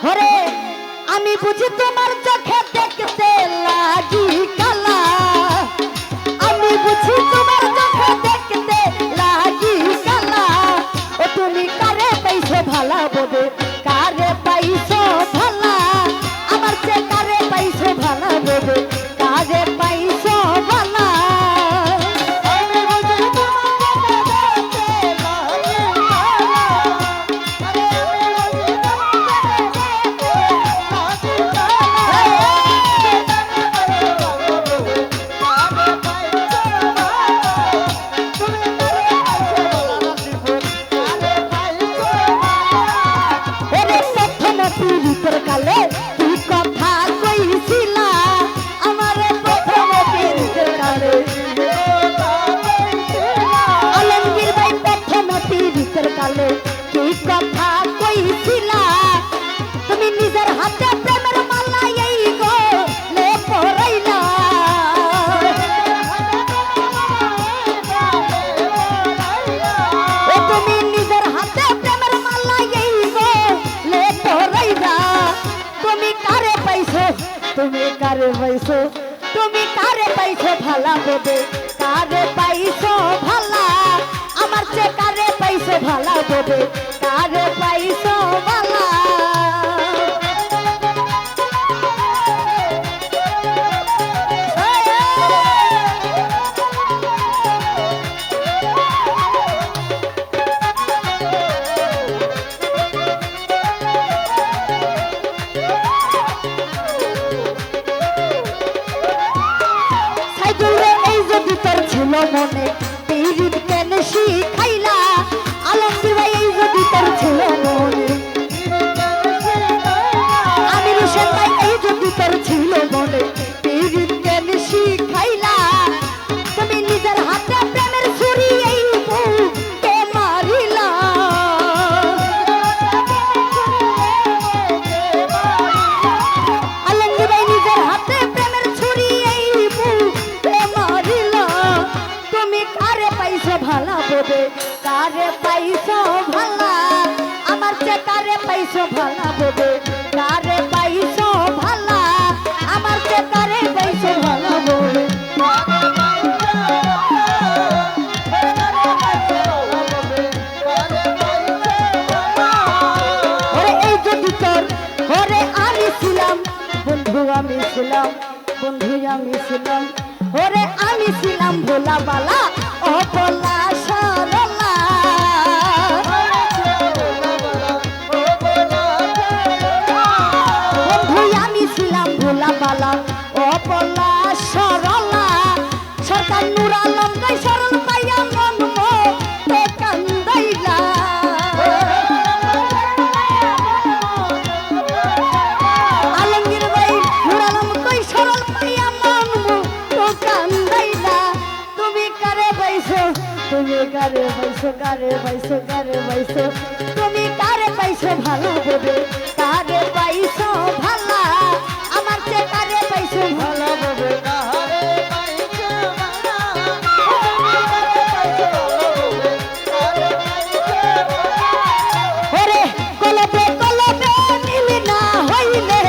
ওরে আমি বুঝি তোমার চোখে দেখতে লাগি কালা, আমি বুঝি তোমার চোখে দেখতে লাগি কালা। ও তুমি কারে পাইছো ভালা ববে, কারে পাইছো ভালা, আমার চে কারে পাইছো ভালা ববে, কারে পাইছো ভালা। কালে তুই কথা কইছিলা আমারে প্রথম পীড়িতের কালে, আলমগীর ভাই প্রথম পীড়িতের কালে তুই কথা কইছিলা। তুমি নিজের হাতে প্রেমের মালা এই গলে পরাইলা, ও তুমি নিজের হাতে প্রেমের মালা এই গলে পরাইলা। তুমি কারে পাইছো, তুমি কারে পাইছো, তুমি কারে পাইছো ভালা ববে, কারে পাইছো ভালা, আমার চে কারে পাইছো ভালা ববে, কারে পাইছো ভালা। মনে পীড়িত কেন শিখাইলা, আলমগীর ভাই এই যদি তোর ছিল মনে, আমির হোসেন ভাই এই যদি তোর ছিল মনে পীড়িত কেন শিখাইলা। তুমি নিজের হাতে প্রেমের ছুরি এই বুকে মারিলা, আলমগীর ভাই নিজের হাতে প্রেমের ছুরি এই বুকে মারিলা। তুমি কারে পাইছো ভালা ববে, কারে পাইছো ভালা, আমার চে কারে পাইছো ভালা ববে, কারে পাইছো ভালা, আমার চে কারে পাইছো ভালা ববে। ওরে এই যদি তোর, ওরে আমি ছিলাম বন্ধু, আমি ছিলাম বন্ধু, আমি ছিলাম, ওরে আমি ছিলাম ভোলা বালা, ও ভোলা সরলা। বন্ধু আমি ছিলাম ভোলা বালা, ও ভোলা সরলা। সরকার নূর আলম গাই সরল পাইয়া মন মতে কান্দাইলা, আলমগীর ভাই নূর আলম কই সরল পাইয়া মন মতে কান্দাইলা। তুমি কারে পাইছো, তুমি কারে পাইছো, কারে পাইছো, কারে পাইছো, তুমি কারে পাইছো ভালো ববে, কারে পাইছো ভালা, আমার চে কারে পাইছো ভালো ববে, কারে পাইছো ভালা, ওরে কলবে কলবে মিল না হইলে,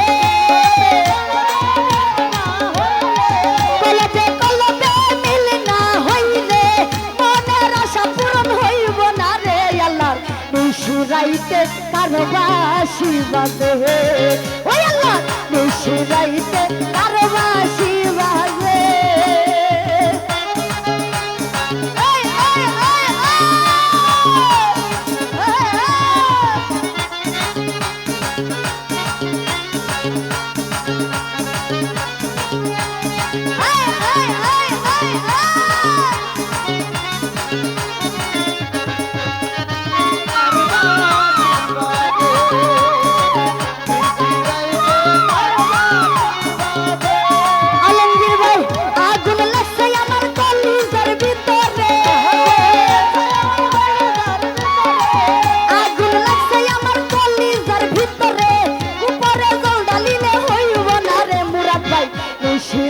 কলবে কলবে মিল না হইলে মনের আশা পূরণ হইব না রে। আল্লাহ নিশুরাইতে কারো বাঁশি বাজে, ওই আল্লাহ নিশুরাইতে কারো বাঁশি বাজে।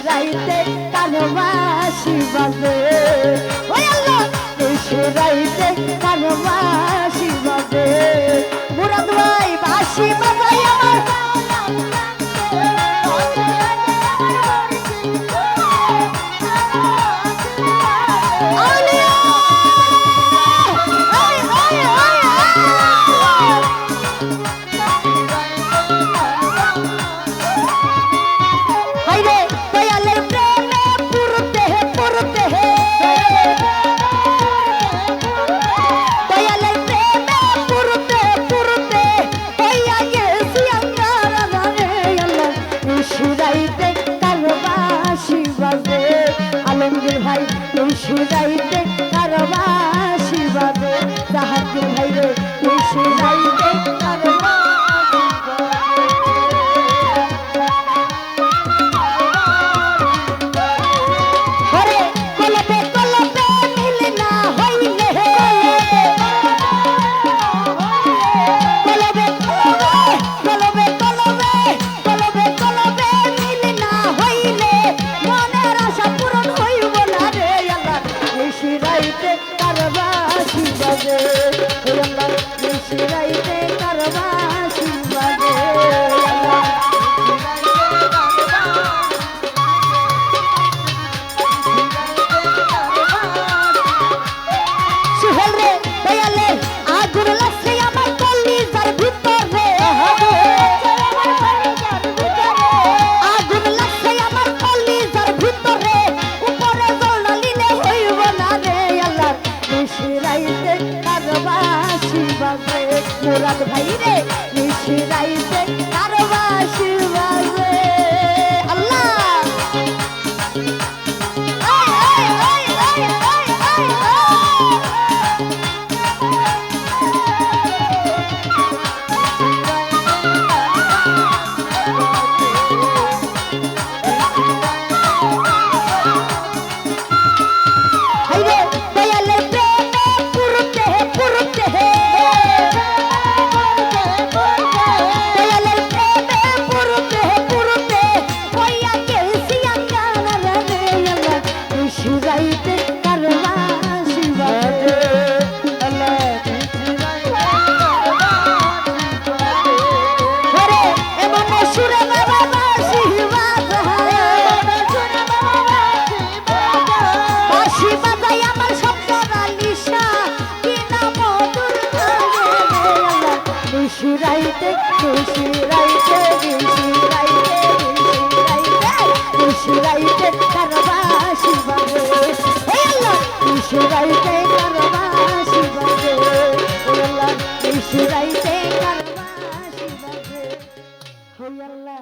রাইতে কারো বাঁশি বাজে, ওই আল্লাহ রাইতে কারো বাঁশি বাজে। মুরাদ ভাই বাঁশি বাজাই আমার হাইরে নিশিরাইতে কারো বাঁশি বাজে আল্লাহ নিশিরাইতে নিশিরাইতে নিশিরাইতে নিশিরাইতে নিশিরাইতে কারবাসি বাজে হে আল্লাহ নিশিরাইতে কারবাসি বাজে হে আল্লাহ নিশিরাইতে কারবাসি বাজে হে আল্লাহ